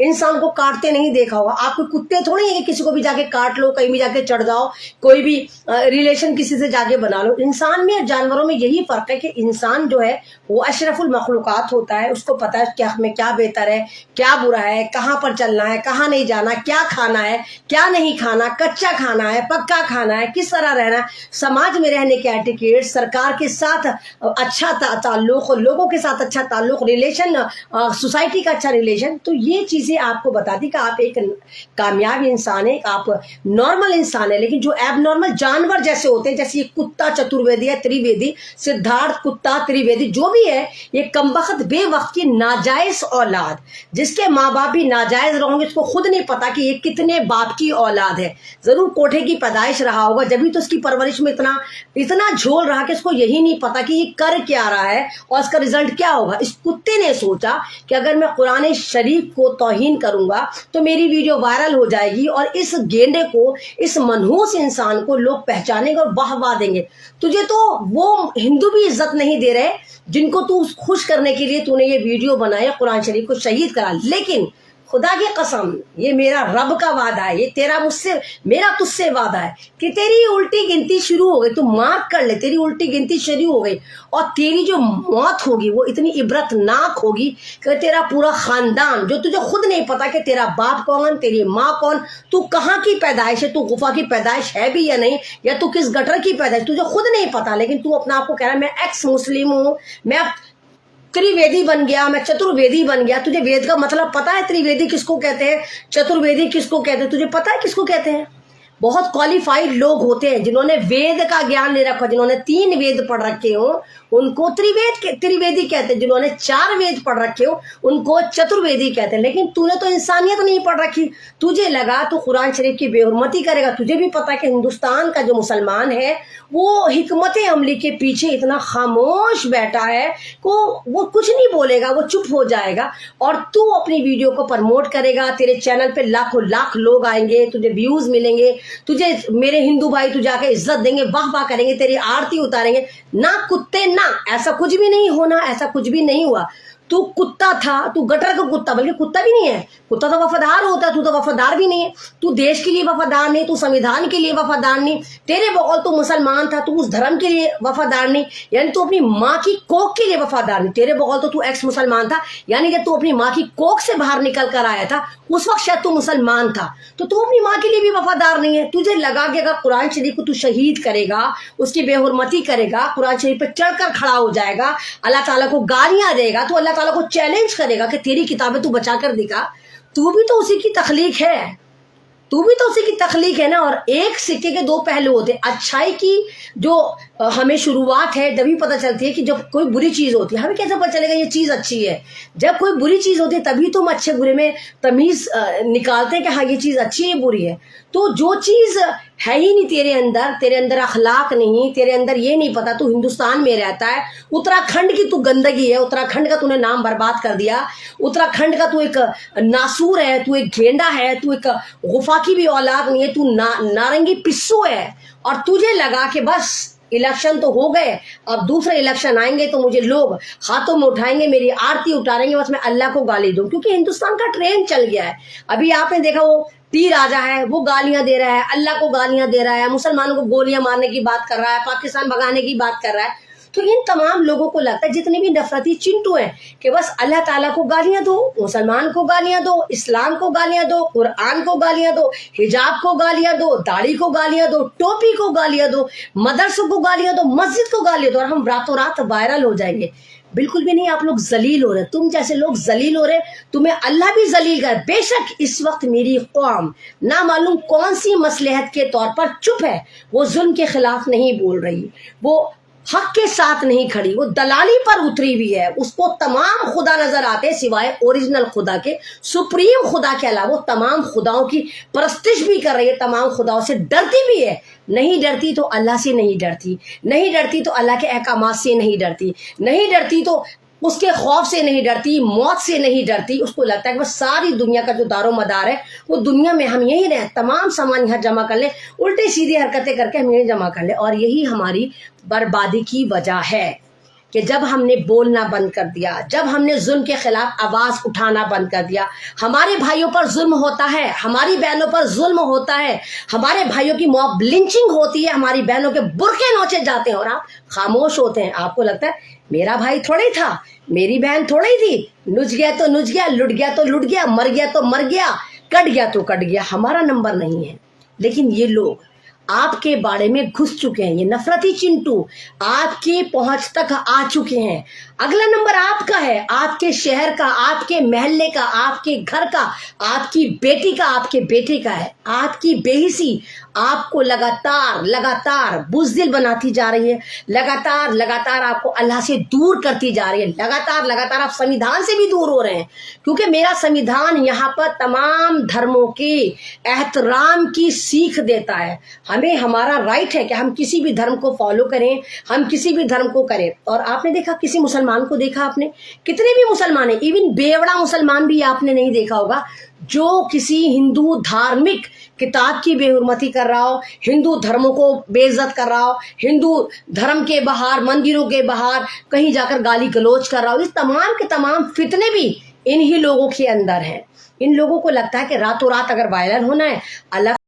انسان کو کاٹتے نہیں دیکھا ہوگا. آپ کو کتے تھوڑی ہیں کہ کسی کو بھی جا کے کاٹ لو, کہیں بھی جا کے چڑھ جاؤ, کوئی بھی ریلیشن کسی سے جا کے بنا لو. انسان میں اور جانوروں میں یہی فرق ہے کہ انسان جو ہے وہ اشرف المخلوقات ہوتا ہے, اس کو پتا ہے کیا ہمیں کیا بہتر ہے, کیا برا ہے, کہاں پر چلنا ہے, کہاں نہیں جانا, کیا کھانا ہے, کیا نہیں کھانا, کچا کھانا ہے, پکا کھانا ہے, کس طرح رہنا ہے, سماج میں رہنے کے ایٹیکیٹ, سرکار کے ساتھ اچھا تعلق, لوگوں کے ساتھ اچھا تعلق, ریلیشن, سوسائٹی کا اچھا ریلیشن. تو یہ چیزیں آپ کو بتاتی کہ آپ ایک کامیاب انسان ہیں, آپ نارمل انسان ہیں. لیکن جو ایب نارمل جانور جیسے ہوتے ہیں, جیسے یہ کتا چترویدی ہے, تریویدی, سدھارتھ کتا تریویدی جو بھی ہے, یہ کمبخت بے وقت کی ناجائز اولاد, جس کے ماں باپ بھی ناجائز رہوں گے, اس کو خود نہیں پتا کہ یہ کتنے باپ کی اولاد ہے. ضرور کوٹھے کی پیدائش رہا ہوگا, جبھی تو اس کی پرورش میں اتنا جھول رہا کہ اس کو یہی نہیں پتا کہ یہ کر کیا رہا ہے اور اس کا رزلٹ کیا ہوگا. اس کتے نے سوچا کہ اگر میں قرآن شریف کو توہین کروں گا تو میری ویڈیو وائرل ہو جائے گی اور اس گینڈے کو, اس منحوس انسان کو لوگ پہچانیں گے اور واہ واہ دیں گے. تجھے تو وہ ہندو بھی عزت نہیں دے رہے جن کو تو خوش کرنے کے لیے تو نے یہ ویڈیو بنایا, قرآن شریف کو شہید کرا. لیکن خدا کی قسم, یہ میرا رب کا وعدہ ہے, یہ تیرا مجھ سے, میرا تجھ سے وعدہ ہے کہ تیری الٹی گنتی شروع ہو گئی. تو مارک کر لے, تیری الٹی گنتی شروع ہو گئی اور تیری جو موت ہوگی وہ اتنی عبرت ناک ہوگی کہ تیرا پورا خاندان, جو تجھے خود نہیں پتا کہ تیرا باپ کون, تیری ماں کون, تو کہاں کی پیدائش ہے, تو غفا کی پیدائش ہے بھی یا نہیں, یا تو کس گٹر کی پیدائش, تجھے خود نہیں پتا. لیکن تو اپنا آپ کو کہہ رہا ہے میں ایکس مسلم ہوں, میں تریویدی بن گیا, میں چترویدی بن گیا. تجھے وید کا مطلب پتا ہے؟ تریویدی کس کو کہتے ہیں, چترویدی کس کو کہتے ہیں, تجھے پتا ہے کس کو کہتے ہیں؟ بہت کوالیفائڈ لوگ ہوتے ہیں جنہوں نے وید کا گیان لے رکھا, جنہوں نے 3 وید پڑھ رکھے ہوں ان کو تریویدی کہتے ہیں, جنہوں نے 4 وید پڑھ رکھے ہو ان کو چترویدی کہتے ہیں. لیکن تو نے تو انسانیت نہیں پڑھ رکھی, تجھے لگا تو قرآن شریف کی بے حرمتی کرے گا. تجھے بھی پتا کہ ہندوستان کا جو مسلمان ہے وہ حکمت عملی کے پیچھے اتنا خاموش بیٹھا ہے کہ وہ کچھ نہیں بولے گا, وہ چپ ہو جائے گا. اور تو اپنی ویڈیو کو پرموٹ کرے گا, تیرے چینل پہ لاکھوں لاکھ لوگ آئیں گے, تجھے ویوز ملیں گے, تجھے میرے ہندو بھائی تو جا کے عزت دیں گے, واہ واہ کریں گے, تیری آرتی اتاریں گے. نہ کتے, نہ ایسا کچھ بھی نہیں ہونا, ایسا کچھ بھی نہیں ہوا. تو کتا تھا, تو گٹر کا کتا, بلکہ کتا بھی نہیں ہے, کتا تو وفادار ہوتا ہے, تو وفادار بھی نہیں ہے. تو دیش کے لیے وفادار نہیں, تو سنویدھان کے لیے وفادار نہیں. تیرے بقول تو مسلمان تھا, تو اس دھرم کے لیے وفادار نہیں, یعنی تو اپنی ماں کی کوکھ کے لیے وفادار نہیں. تیرے بقول تو ایکس مسلمان تھا, یعنی جب تو اپنی ماں کی کوکھ سے باہر نکل کر آیا تھا اس وقت شاید تو مسلمان تھا, تو اپنی ماں کے لیے بھی وفادار نہیں ہے. تجھے لگا کہ اگر قرآن شریف کو تو شہید کرے گا, اس کی بے حرمتی کرے گا, قرآن شریف پہ چڑھ کر کھڑا ہو جائے گا, اللہ تعالیٰ کو گالیاں دے گا, تو اللہ تعالیٰ کو چیلنج کرے گا کہ تیری کتابیں تو بچا کر دکھا. تو بھی تو اسی کی تخلیق ہے, تو بھی تو اسی کی تخلیق ہے نا. اور ایک سکے کے 2 پہلو ہوتے ہیں. اچھائی کی جو ہمیں شروعات ہے جبھی پتہ چلتی ہے کہ جب کوئی بری چیز ہوتی ہے. ہمیں کیسے پتہ چلے گا یہ چیز اچھی ہے؟ جب کوئی بری چیز ہوتی ہے تبھی تو ہم اچھے برے میں تمیز نکالتے ہیں کہ ہاں یہ چیز اچھی ہے بری ہے. تو جو چیز ہے ہی نہیں تیرے اندر اخلاق نہیں, تیرے اندر یہ نہیں پتا. تو ہندوستان میں رہتا ہے, اتراکھنڈ کی تو گندگی ہے, اتراکھنڈ کا تو نے نام برباد کر دیا, اتراکھنڈ کا تو ایک ناسور ہے, تو ایک گھینڈا ہے, تو ایک غفا کی بھی اولاد نہیں ہے, تو نارنگی پسو ہے. اور تجھے لگا کہ بس الیکشن تو ہو گئے, اب دوسرے الیکشن آئیں گے تو مجھے لوگ ہاتھوں میں اٹھائیں گے, میری آرتی اتاریں گے, بس میں اللہ کو گالی دوں. کیونکہ ہندوستان کا ٹرین چل گیا ہے. ابھی آپ نے دیکھا وہ پیر راجا ہے, وہ گالیاں دے رہا ہے, اللہ کو گالیاں دے رہا ہے, مسلمانوں کو گولیاں مارنے کی بات کر رہا ہے, پاکستان بھگانے کی بات کر رہا ہے. تو ان تمام لوگوں کو لگتا ہے جتنے بھی نفرتی چنٹو ہیں کہ بس اللہ تعالیٰ کو گالیاں دو, مسلمان کو گالیاں دو, اسلام کو گالیاں دو, قرآن کو گالیاں دو, حجاب کو گالیاں دو, داڑھی کو گالیاں دو, ٹوپی کو گالیاں دو, مدرسوں کو گالیاں دو, مسجد کو گالیاں دو, اور ہم راتوں رات وائرل ہو جائیں گے. بالکل بھی نہیں. آپ لوگ ذلیل ہو رہے, تم جیسے لوگ ذلیل ہو رہے, تمہیں اللہ بھی ذلیل کر. بے شک اس وقت میری قوم نہ معلوم کون سی مصلحت کے طور پر چپ ہے, وہ ظلم کے خلاف نہیں بول رہی, وہ حق کے ساتھ نہیں کھڑی, وہ دلالی پر اتری ہوئی ہے. اس کو تمام خدا نظر آتے سوائے اوریجنل خدا کے, سپریم خدا کے علاوہ وہ تمام خداؤں کی پرستش بھی کر رہی ہے, تمام خداؤں سے ڈرتی بھی ہے. نہیں ڈرتی تو اللہ سے نہیں ڈرتی, نہیں ڈرتی تو اللہ کے احکامات سے نہیں ڈرتی, نہیں ڈرتی تو اس کے خوف سے نہیں ڈرتی, موت سے نہیں ڈرتی. اس کو لگتا ہے کہ بس ساری دنیا کا جو دار و مدار ہے وہ دنیا میں ہم یہی رہیں, تمام سامان یہاں جمع کر لیں, الٹے سیدھی حرکتیں کر کے ہم یہی جمع کر لیں. اور یہی ہماری بربادی کی وجہ ہے کہ جب ہم نے بولنا بند کر دیا، جب ہم نے ظلم کے خلاف آواز اٹھانا بند کر دیا، ہمارے بھائیوں پر ظلم ہوتا ہے، ہماری بہنوں پر ظلم ہوتا ہے، ہمارے بھائیوں کی موب لنچنگ ہوتی ہے، ہماری بہنوں کے برقعے نوچے جاتے ہیں اور آپ خاموش ہوتے ہیں. آپ کو لگتا ہے میرا بھائی تھوڑا ہی تھا، میری بہن تھوڑا ہی تھی، نچ گیا تو نچ گیا، لٹ گیا تو لٹ گیا، مر گیا تو مر گیا، کٹ گیا تو کٹ گیا، ہمارا نمبر نہیں ہے. لیکن یہ لوگ آپ کے بارے میں گھس چکے ہیں، یہ نفرتی چنٹو آپ کی پہنچ تک آ چکے ہیں. اگلا نمبر آپ کا ہے، آپ کے شہر کا، آپ کے محلے کا، آپ کے گھر کا، آپ کی بیٹی کا، آپ کے بیٹے کا ہے. آپ کی بے حسی آپ کو لگاتار بزدل بناتی جا رہی ہے، لگاتار آپ کو اللہ سے دور کرتی جا رہی ہے، لگاتار آپ سنویدھان سے بھی دور ہو رہے ہیں. کیونکہ میرا سنویدھان یہاں پر تمام دھرموں کے احترام کی سیکھ دیتا ہے. ہمیں ہمارا رائٹ ہے کہ ہم کسی بھی دھرم کو فالو کریں، ہم کسی بھی دھرم کو کریں. اور آپ نے دیکھا کسی مسلمان کو دیکھا، آپ نے کتنے بھی مسلمان ہیں، ایون بیوڑا مسلمان بھی آپ نے نہیں دیکھا ہوگا جو کسی ہندو دھارمک کتاب کی بے حرمتی کر رہا ہو، ہندو دھرموں کو بے عزت کر رہا ہو، ہندو دھرم کے باہر، مندروں کے باہر کہیں جا کر گالی گلوچ کر رہا ہو. یہ تمام کے تمام فتنے بھی انہی لوگوں کے اندر ہیں. ان لوگوں کو لگتا ہے کہ راتوں رات اگر وائرل ہونا ہے، اللہ